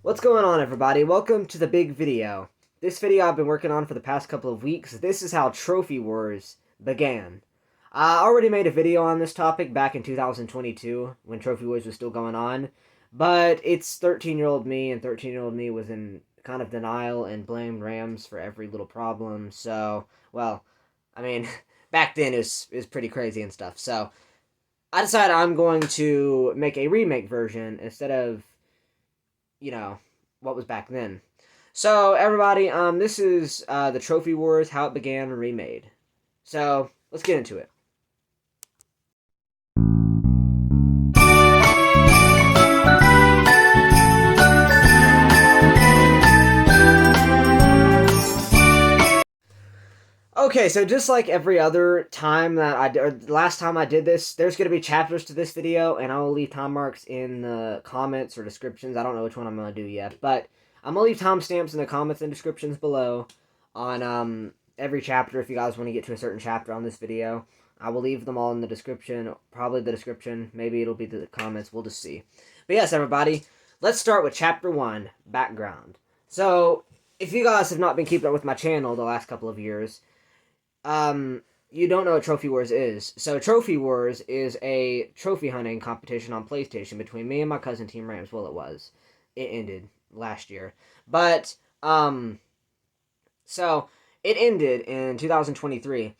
What's going on, everybody? Welcome to the big video. This video I've been working on for the past couple of weeks. This is how Trophy Wars began. I already made a video on this topic back in 2022 when Trophy Wars was still going on, but it's 13-year-old me, and 13-year-old me was in kind of denial and blamed Rams for every little problem. So, well, I mean, back then it was pretty crazy and stuff. So, I decided I'm going to make a remake version instead of you know, what was back then. So, everybody, this is the Trophy Wars, how it began, remade. So, let's get into it. Okay, so just like every other time that or last time I did this, there's going to be chapters to this video, and I will leave time marks in the comments or descriptions. I don't know which one I'm going to do yet, but I'm going to leave timestamps in the comments and descriptions below on every chapter if you guys want to get to a certain chapter on this video. I will leave them all in the description, probably the description, maybe it'll be the comments, we'll just see. But yes, everybody, let's start with Chapter 1, Background. So, if you guys have not been keeping up with my channel the last couple of years, you don't know what Trophy Wars is. So Trophy Wars is a trophy hunting competition on PlayStation between me and my cousin Team Rams. Well, it was. It ended last year. But, so it ended in 2023.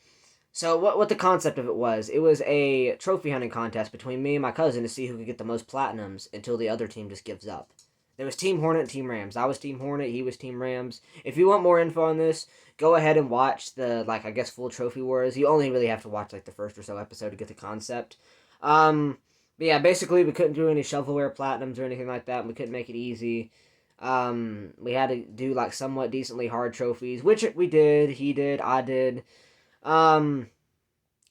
So what the concept of it was a trophy hunting contest between me and my cousin to see who could get the most platinums until the other team just gives up. There was Team Hornet and Team Rams. I was Team Hornet, he was Team Rams. If you want more info on this, go ahead and watch the, full Trophy Wars. You only really have to watch, the first or so episode to get the concept. But yeah, basically, we couldn't do any shovelware platinums or anything like that, and we couldn't make it easy. We had to do, somewhat decently hard trophies, which we did, he did, I did.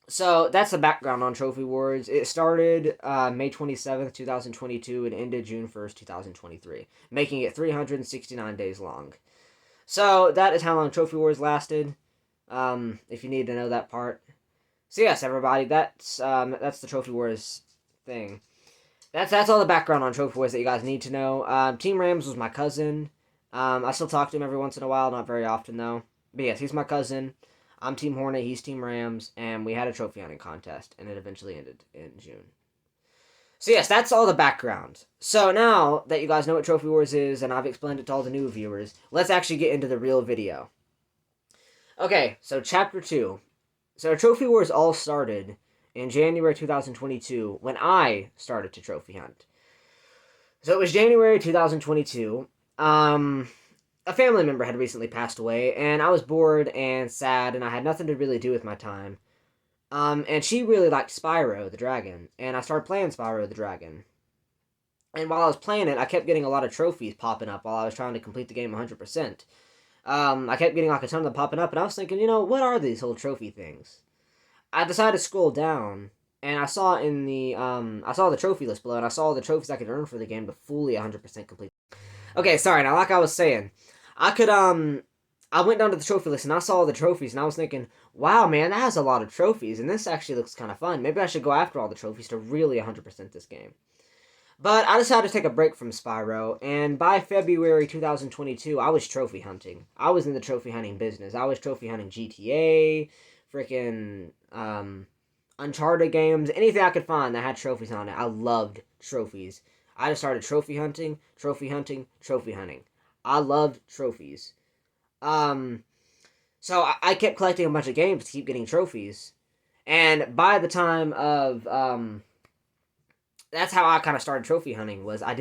So that's the background on Trophy Wars. It started May 27th, 2022, and ended June 1st, 2023, making it 369 days long. So that is how long Trophy Wars lasted, if you need to know that part. So yes, everybody, that's the Trophy Wars thing. That's all the background on Trophy Wars that you guys need to know. Team Rams was my cousin. I still talk to him every once in a while, not very often though. But yes, he's my cousin. I'm Team Hornet, he's Team Rams, and we had a trophy hunting contest, and it eventually ended in June. So yes, that's all the background. So now that you guys know what Trophy Wars is, and I've explained it to all the new viewers, let's actually get into the real video. Okay, so Chapter 2. So Trophy Wars all started in January 2022, when I started to trophy hunt. So it was January 2022. A family member had recently passed away, and I was bored and sad, and I had nothing to really do with my time. And she really liked Spyro the Dragon, and I started playing Spyro the Dragon. And while I was playing it, I kept getting a lot of trophies popping up while I was trying to complete the game 100%. I kept getting a ton of them popping up, and I was thinking, what are these whole trophy things? I decided to scroll down, and I saw I saw the trophy list below, and I saw the trophies I could earn for the game to fully 100% complete. Okay, sorry, now like I was saying, I went down to the trophy list and I saw all the trophies and I was thinking, wow, man, that has a lot of trophies and this actually looks kind of fun. Maybe I should go after all the trophies to really 100% this game. But I decided to take a break from Spyro, and by February 2022, I was trophy hunting. I was in the trophy hunting business. I was trophy hunting GTA, freaking Uncharted games, anything I could find that had trophies on it. I loved trophies. I just started trophy hunting, trophy hunting, trophy hunting. I loved trophies. So I kept collecting a bunch of games to keep getting trophies. And by the time of, that's how I kind of started trophy hunting, was I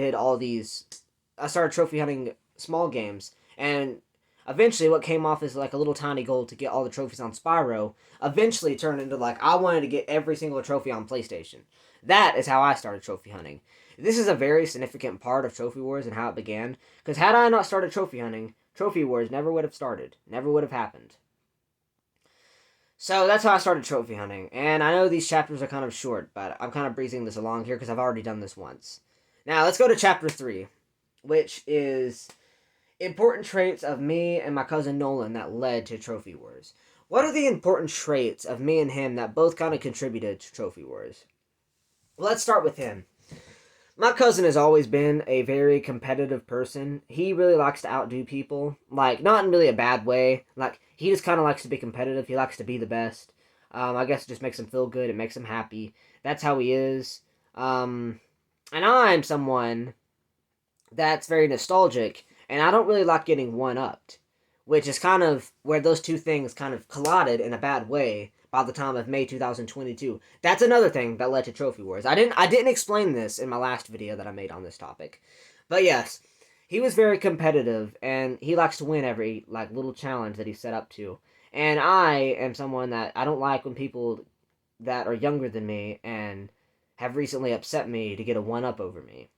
started trophy hunting small games. And eventually what came off as a little tiny goal to get all the trophies on Spyro, eventually turned into I wanted to get every single trophy on PlayStation. That is how I started trophy hunting. This is a very significant part of Trophy Wars and how it began, because had I not started trophy hunting, Trophy Wars never would have started. Never would have happened. So that's how I started trophy hunting, and I know these chapters are kind of short, but I'm kind of breezing this along here because I've already done this once. Now, let's go to Chapter 3, which is important traits of me and my cousin Nolan that led to Trophy Wars. What are the important traits of me and him that both kind of contributed to Trophy Wars? Well, let's start with him. My cousin has always been a very competitive person. He really likes to outdo people. Like, not in really a bad way. Like, he just kind of likes to be competitive. He likes to be the best. I guess it just makes him feel good. It makes him happy. That's how he is. And I'm someone that's very nostalgic, and I don't really like getting one-upped, which is kind of where those two things kind of collided in a bad way by the time of May 2022. That's another thing that led to Trophy Wars. I didn't explain this in my last video that I made on this topic. But yes, he was very competitive, and he likes to win every like little challenge that he set up to. And I am someone that I don't like when people that are younger than me and have recently upset me to get a one up over me.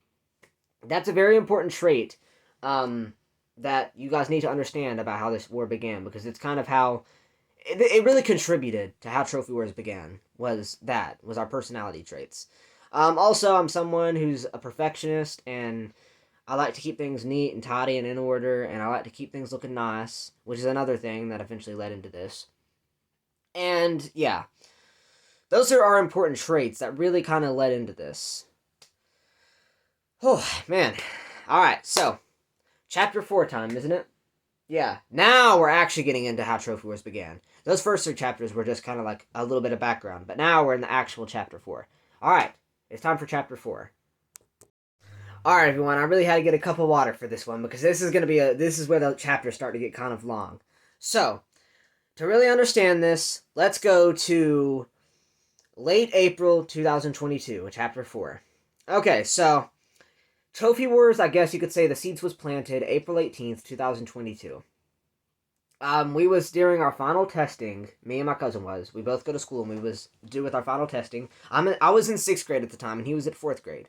That's a very important trait that you guys need to understand about how this war began, because it's kind of how it really contributed to how Trophy Wars began. Was our personality traits. Also, I'm someone who's a perfectionist, and I like to keep things neat and tidy and in order, and I like to keep things looking nice, which is another thing that eventually led into this. And yeah, those are our important traits that really kind of led into this. Oh, man. Alright, so, Chapter 4 time, isn't it? Yeah, now we're actually getting into how Trophy Wars began. Those first 3 chapters were just kind of like a little bit of background, but now we're in the actual Chapter 4. Alright, it's time for Chapter 4. Alright, everyone, I really had to get a cup of water for this one, because this is where the chapters start to get kind of long. So, to really understand this, let's go to late April 2022, Chapter 4. Okay, so Trophy Wars, I guess you could say the seeds was planted April 18th, 2022. We was during our final testing, me and my cousin was. We both go to school and we was do with our final testing. I was in 6th grade at the time and he was at 4th grade.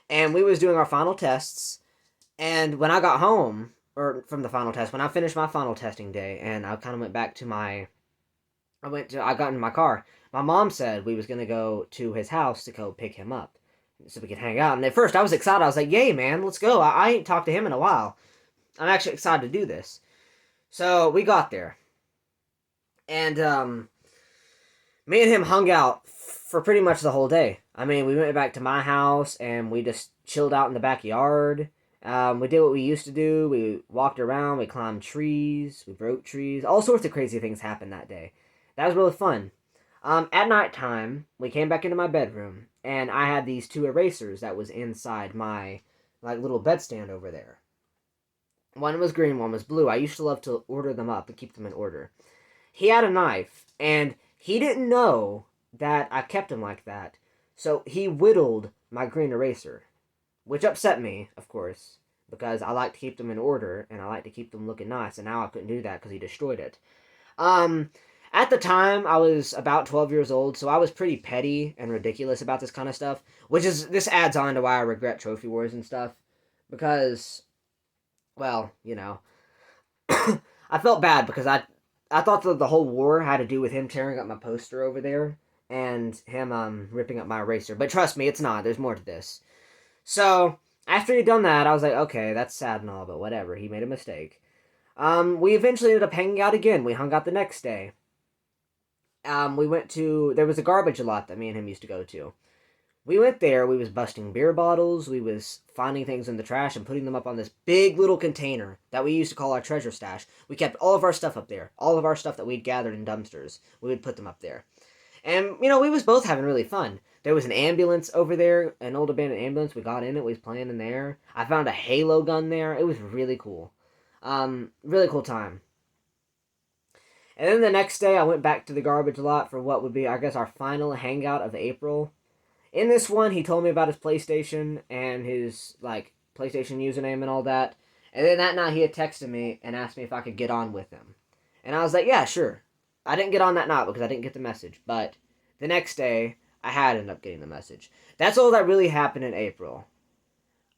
And we was doing our final tests, and when I got home, or from the final test, when I finished my final testing day and I kind of went back to I got in my car, my mom said we was going to go to his house to go pick him up so we could hang out. And at first I was excited. I was like, yay, man, let's go. I ain't talked to him in a while. I'm actually excited to do this. So we got there. And me and him hung out for pretty much the whole day. I mean, we went back to my house and we just chilled out in the backyard. We did what we used to do. We walked around. We climbed trees. We broke trees. All sorts of crazy things happened that day. That was really fun. At nighttime, we came back into my bedroom, and I had these 2 erasers that was inside my like little bedstand over there. One was green, one was blue. I used to love to order them up and keep them in order. He had a knife, and he didn't know that I kept him like that, so he whittled my green eraser, which upset me, of course, because I like to keep them in order, and I like to keep them looking nice, and now I couldn't do that because he destroyed it. At the time, I was about 12 years old, so I was pretty petty and ridiculous about this kind of stuff, this adds on to why I regret Trophy Wars and stuff, because, well, you know, I felt bad because I thought that the whole war had to do with him tearing up my poster over there, and him, ripping up my eraser, but trust me, it's not, there's more to this. So, after he'd done that, I was like, okay, that's sad and all, but whatever, he made a mistake. We eventually ended up hanging out again. We hung out the next day. There was a garbage lot that me and him used to go to. We went there, we was busting beer bottles, we was finding things in the trash and putting them up on this big little container that we used to call our treasure stash. We kept all of our stuff up there. All of our stuff that we'd gathered in dumpsters. We would put them up there. And, we was both having really fun. There was an ambulance over there, an old abandoned ambulance. We got in it, we was playing in there. I found a Halo gun there. It was really cool. Really cool time. And then the next day, I went back to the garbage lot for what would be, I guess, our final hangout of April. In this one, he told me about his PlayStation and his, PlayStation username and all that. And then that night, he had texted me and asked me if I could get on with him. And I was like, yeah, sure. I didn't get on that night because I didn't get the message. But the next day, I had ended up getting the message. That's all that really happened in April.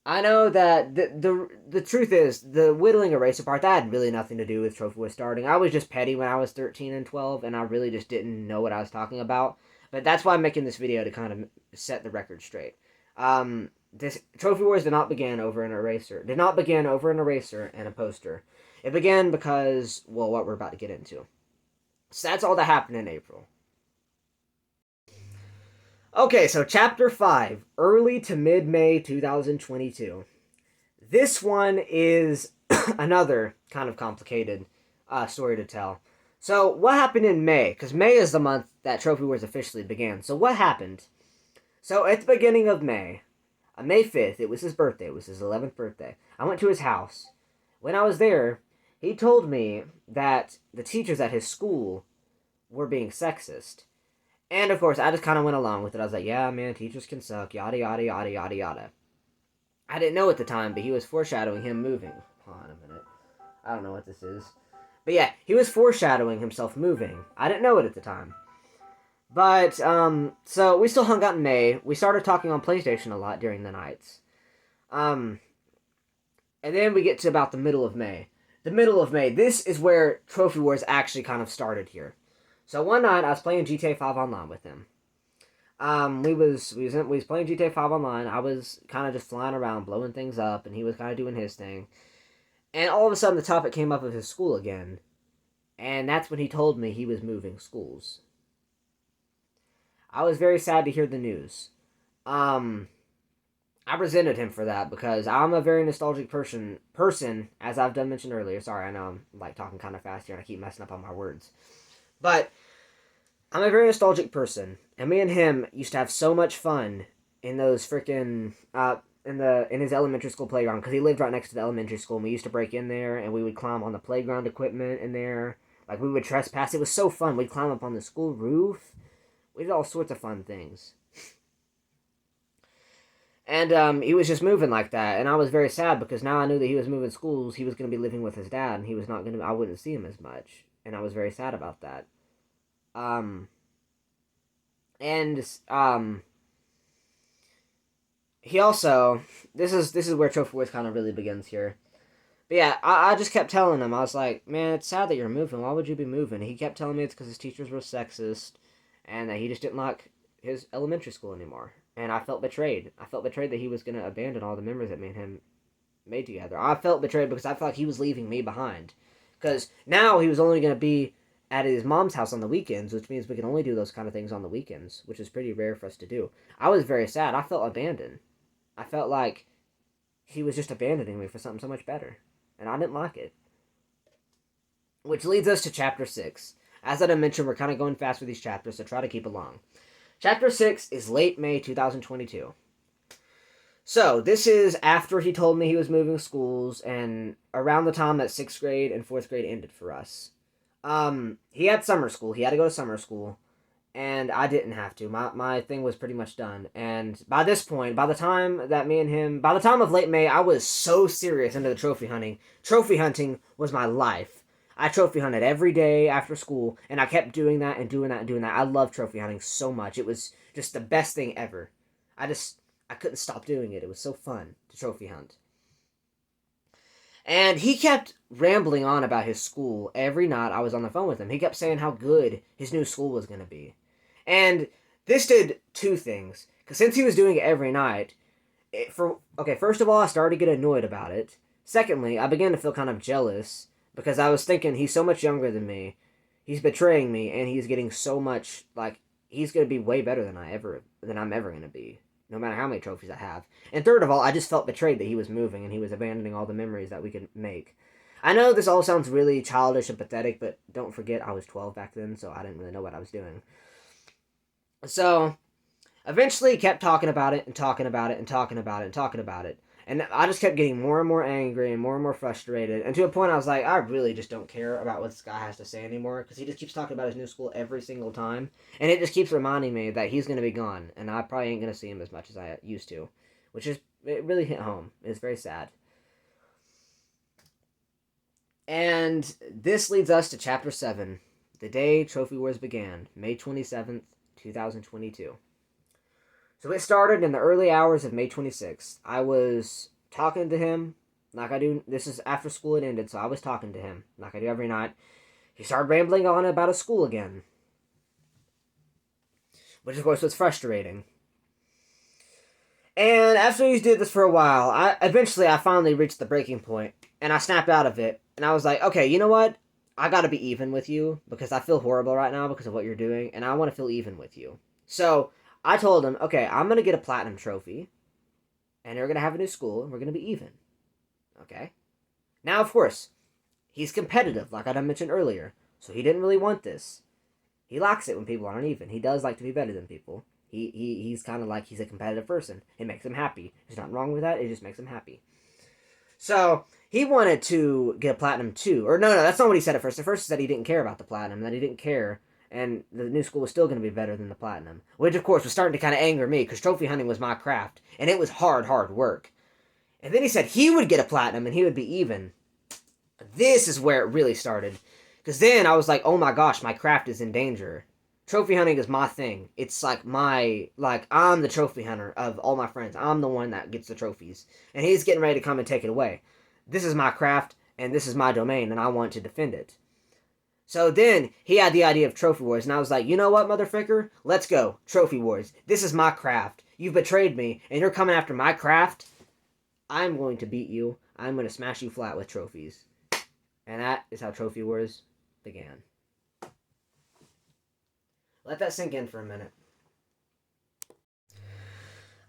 I know that the truth is, the whittling eraser part, that had really nothing to do with Trophy Wars starting. I was just petty when I was 13 and 12, and I really just didn't know what I was talking about. But that's why I'm making this video, to kind of set the record straight. This Trophy Wars did not begin over an eraser. Did not begin over an eraser and a poster. It began because, well, what we're about to get into. So that's all that happened in April. Okay, so Chapter 5, early to mid-May 2022. This one is another kind of complicated story to tell. So, what happened in May? Because May is the month that Trophy Wars officially began. So, what happened? So, at the beginning of May, on May 5th, it was his birthday. It was his 11th birthday. I went to his house. When I was there, he told me that the teachers at his school were being sexist. And of course, I just kind of went along with it. I was like, yeah, man, teachers can suck, yada, yada, yada, yada, yada. I didn't know at the time, but he was foreshadowing him moving. Hold on a minute. I don't know what this is. But yeah, he was foreshadowing himself moving. I didn't know it at the time. But, so we still hung out in May. We started talking on PlayStation a lot during the nights. And then we get to about the middle of May. The middle of May, this is where Trophy Wars actually kind of started here. So one night, I was playing GTA 5 Online with him. We was playing GTA 5 Online. I was kind of just flying around, blowing things up, and he was kind of doing his thing. And all of a sudden, the topic came up of his school again. And that's when he told me he was moving schools. I was very sad to hear the news. I resented him for that because I'm a very nostalgic person, as I've done mentioned earlier. Sorry, I know I'm like talking kind of fast here and I keep messing up on my words. But I'm a very nostalgic person, and me and him used to have so much fun in those freaking in his elementary school playground because he lived right next to the elementary school. And we used to break in there, and we would climb on the playground equipment in there. Like we would trespass. It was so fun. We'd climb up on the school roof. We did all sorts of fun things. And he was just moving like that, and I was very sad because now I knew that he was moving schools. He was going to be living with his dad, and he was not going to. I wouldn't see him as much, and I was very sad about that. Um, and he also this is where Trophy Wars kind of really begins here. But yeah, I just kept telling him, I was like, man, it's sad that you're moving. Why would you be moving? He kept telling me it's because his teachers were sexist, and that he just didn't like his elementary school anymore. And I felt betrayed. I felt betrayed that he was going to abandon all the memories that me and him made together. I felt betrayed because I felt like he was leaving me behind. Because now he was only going to be at his mom's house on the weekends, which means we can only do those kind of things on the weekends, which is pretty rare for us to do. I was very sad. I felt abandoned. I felt like he was just abandoning me for something so much better. And I didn't like it. Which leads us to Chapter 6. As I mentioned, we're kind of going fast with these chapters, so try to keep along. Chapter 6 is late May 2022. So, this is after he told me he was moving schools, and around the time that 6th grade and 4th grade ended for us. He had summer school. He had to go to summer school, and I didn't have to. My thing was pretty much done. And by this point, by the time of late May, I was so serious into the trophy hunting. Trophy hunting was my life. I trophy hunted every day after school, and I kept doing that and doing that and doing that. I love trophy hunting so much. It was just the best thing ever. I couldn't stop doing it. It was so fun to trophy hunt. And he kept rambling on about his school every night I was on the phone with him. He kept saying how good his new school was going to be. And this did two things. Because since he was doing it every night, first of all, I started to get annoyed about it. Secondly, I began to feel kind of jealous because I was thinking he's so much younger than me. He's betraying me, and he's getting so much, like, he's going to be way better than I'm ever going to be, no matter how many trophies I have. And third of all, I just felt betrayed that he was moving and he was abandoning all the memories that we could make. I know this all sounds really childish and pathetic, but don't forget I was 12 back then, so I didn't really know what I was doing. So, eventually he kept talking about it and talking about it and talking about it and talking about it. And I just kept getting more and more angry and more frustrated. And to a point I was like, I really just don't care about what this guy has to say anymore. Because he just keeps talking about his new school every single time. And it just keeps reminding me that he's going to be gone. And I probably ain't going to see him as much as I used to. It really hit home. It's very sad. And this leads us to Chapter 7. The day Trophy Wars began. May 27th, 2022. So it started in the early hours of May 26th. I was talking to him like I do. This is after school had ended, so I was talking to him like I do every night. He started rambling on about his school again, which of course was frustrating. And after he did this for a while, I finally reached the breaking point, and I snapped out of it, and I was like, okay, you know what? I gotta be even with you, because I feel horrible right now because of what you're doing, and I want to feel even with you. So, I told him, okay, I'm going to get a platinum trophy, and we're going to have a new school, and we're going to be even. Okay? Now, of course, he's competitive, like I mentioned earlier, so he didn't really want this. He likes it when people aren't even. He does like to be better than people. He's kind of like, he's a competitive person. It makes him happy. There's nothing wrong with that. It just makes him happy. So he wanted to get a platinum too. Or no, that's not what he said at first. At first he said he didn't care about the platinum, that he didn't care, and the new school was still going to be better than the platinum. Which, of course, was starting to kind of anger me, because trophy hunting was my craft, and it was hard work. And then he said he would get a platinum, and he would be even. This is where it really started. Because then I was like, oh my gosh, my craft is in danger. Trophy hunting is my thing. It's like I'm the trophy hunter of all my friends. I'm the one that gets the trophies. And he's getting ready to come and take it away. This is my craft, and this is my domain, and I want to defend it. So then he had the idea of Trophy Wars, and I was like, you know what, motherfucker? Let's go. Trophy Wars. This is my craft. You've betrayed me, and you're coming after my craft. I'm going to beat you. I'm going to smash you flat with trophies. And that is how Trophy Wars began. Let that sink in for a minute.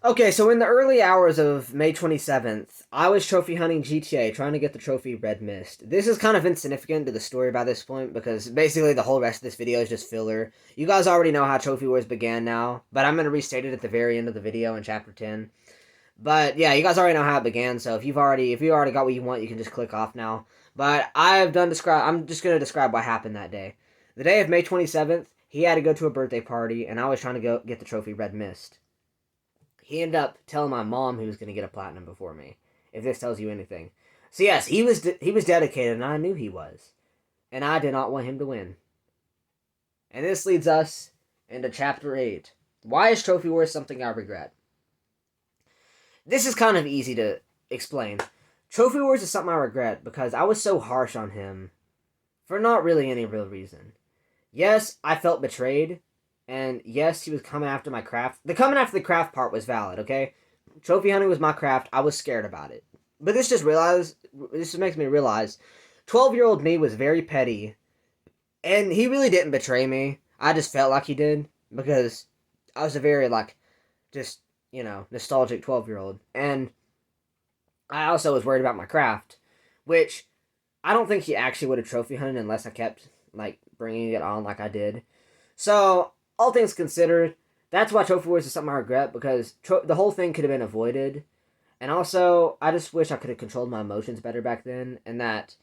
Okay, so in the early hours of May 27th, I was trophy hunting GTA, trying to get the trophy Red Mist. This is kind of insignificant to the story by this point, because basically the whole rest of this video is just filler. You guys already know how Trophy Wars began now, but I'm going to restate it at the very end of the video in Chapter 10. But yeah, you guys already know how it began, so if you already got what you want, you can just click off now. But I'm just going to describe what happened that day. The day of May 27th, he had to go to a birthday party, and I was trying to go get the trophy Red Mist. He ended up telling my mom he was going to get a platinum before me, if this tells you anything. So yes, he was dedicated, and I knew he was. And I did not want him to win. And this leads us into Chapter 8. Why is Trophy Wars something I regret? This is kind of easy to explain. Trophy Wars is something I regret because I was so harsh on him for not really any real reason. Yes, I felt betrayed, and yes, he was coming after my craft. The coming after the craft part was valid, okay? Trophy hunting was my craft. I was scared about it. But this just makes me realize 12-year-old me was very petty, and he really didn't betray me. I just felt like he did because I was a very, nostalgic 12-year-old. And I also was worried about my craft, which I don't think he actually would have trophy hunted unless I kept, bringing it on like I did. So, all things considered, that's why Trophy Wars is something I regret, because the whole thing could have been avoided. And also, I just wish I could have controlled my emotions better back then, and that,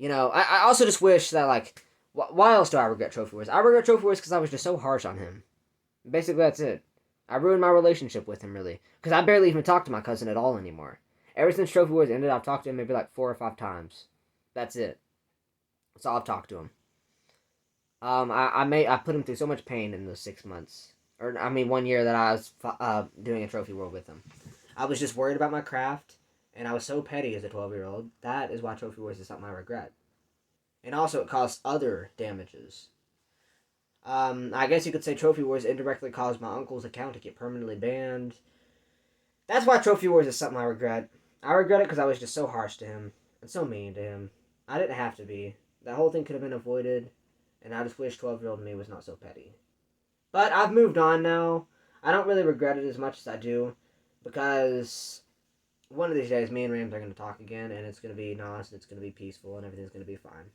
I also just wish that, why else do I regret Trophy Wars? I regret Trophy Wars because I was just so harsh on him. Basically, that's it. I ruined my relationship with him, really, because I barely even talk to my cousin at all anymore. Ever since Trophy Wars ended, I've talked to him maybe 4 or 5 times. That's it. That's all I've talked to him. I put him through so much pain in those 6 months. 1 year that I was doing a Trophy World with him. I was just worried about my craft, and I was so petty as a 12-year-old. That is why Trophy Wars is something I regret. And also, it caused other damages. I guess you could say Trophy Wars indirectly caused my uncle's account to get permanently banned. That's why Trophy Wars is something I regret. I regret it because I was just so harsh to him, and so mean to him. I didn't have to be. That whole thing could have been avoided, and I just wish 12-year-old me was not so petty. But I've moved on now. I don't really regret it as much as I do, because one of these days, me and Rams are going to talk again, and it's going to be nice, and it's going to be peaceful, and everything's going to be fine.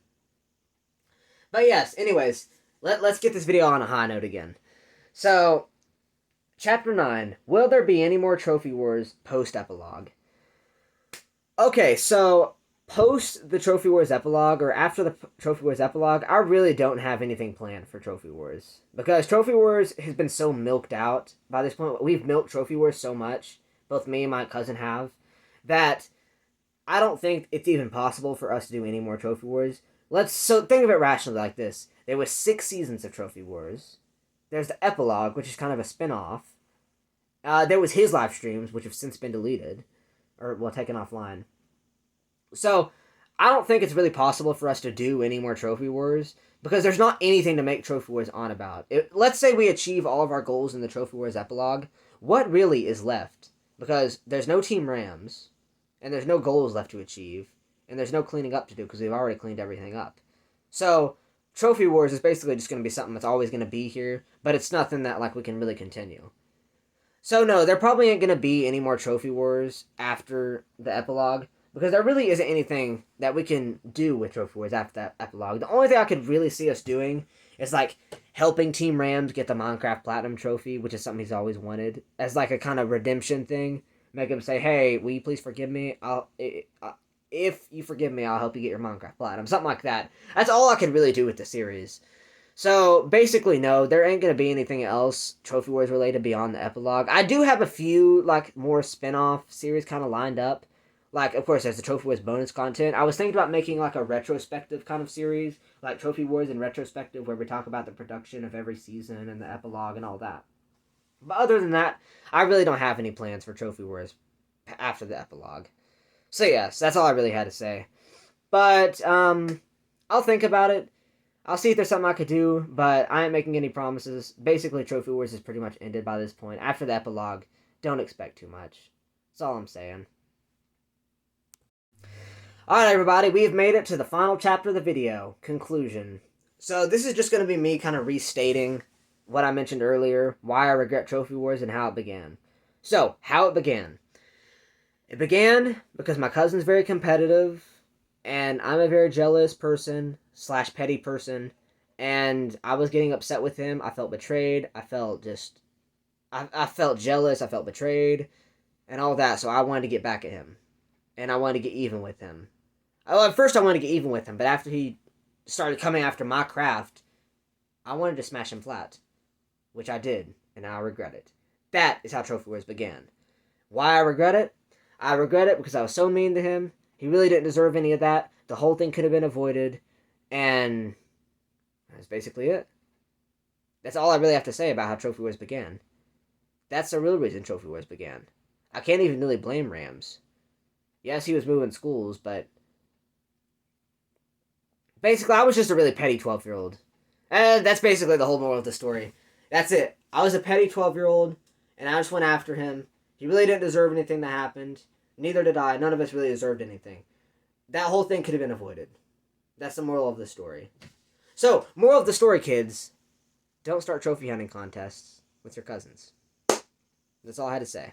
But yes, anyways, let's get this video on a high note again. So, Chapter 9, will there be any more Trophy Wars post-epilogue? Okay, so post the Trophy Wars epilogue, or after the Trophy Wars epilogue, I really don't have anything planned for Trophy Wars. Because Trophy Wars has been so milked out by this point. We've milked Trophy Wars so much, both me and my cousin have, that I don't think it's even possible for us to do any more Trophy Wars. So think of it rationally like this. There was 6 seasons of Trophy Wars. There's the epilogue, which is kind of a spin-off. There was his live streams, which have since been deleted. Or, taken offline. So, I don't think it's really possible for us to do any more Trophy Wars, because there's not anything to make Trophy Wars on about. Let's say we achieve all of our goals in the Trophy Wars epilogue. What really is left? Because there's no Team Rams, and there's no goals left to achieve, and there's no cleaning up to do, because we've already cleaned everything up. So, Trophy Wars is basically just going to be something that's always going to be here, but it's nothing that we can really continue. So no, there probably ain't gonna be any more trophy wars after the epilogue because there really isn't anything that we can do with trophy wars after that epilogue. The only thing I could really see us doing is like helping Team Rams get the Minecraft Platinum Trophy, which is something he's always wanted, as like a kind of redemption thing. Make him say, "Hey, will you please forgive me? If you forgive me, I'll help you get your Minecraft Platinum." Something like that. That's all I could really do with the series. So basically, no, there ain't gonna be anything else Trophy Wars related beyond the epilogue. I do have a few like more spin-off series kind of lined up. Like, of course, there's the Trophy Wars bonus content. I was thinking about making like a retrospective kind of series, like Trophy Wars in retrospective, where we talk about the production of every season and the epilogue and all that. But other than that, I really don't have any plans for Trophy Wars after the epilogue. So yes, that's all I really had to say. But I'll think about it. I'll see if there's something I could do, but I ain't making any promises. Basically, Trophy Wars is pretty much ended by this point. After the epilogue, don't expect too much. That's all I'm saying. Alright, everybody, we have made it to the final chapter of the video. Conclusion. So this is just going to be me kind of restating what I mentioned earlier, why I regret Trophy Wars, and how it began. So, how it began. It began because my cousin's very competitive, and I'm a very jealous person / petty person, and I was getting upset with him. I felt betrayed. I felt jealous. I felt betrayed, and all that. So I wanted to get back at him, and I wanted to get even with him. Well, at first I wanted to get even with him, but after he started coming after my craft, I wanted to smash him flat, which I did, and now I regret it. That is how Trophy Wars began. Why I regret it? I regret it because I was so mean to him. He really didn't deserve any of that. The whole thing could have been avoided. And that's basically it. That's all I really have to say about how Trophy Wars began. That's the real reason Trophy Wars began. I can't even really blame Rams. Yes, he was moving schools, but basically I was just a really petty 12-year-old. And that's basically the whole moral of the story. That's it. I was a petty 12-year-old, and I just went after him. He really didn't deserve anything that happened. Neither did I. None of us really deserved anything. That whole thing could have been avoided. That's the moral of the story. So, moral of the story, kids. Don't start trophy hunting contests with your cousins. That's all I had to say.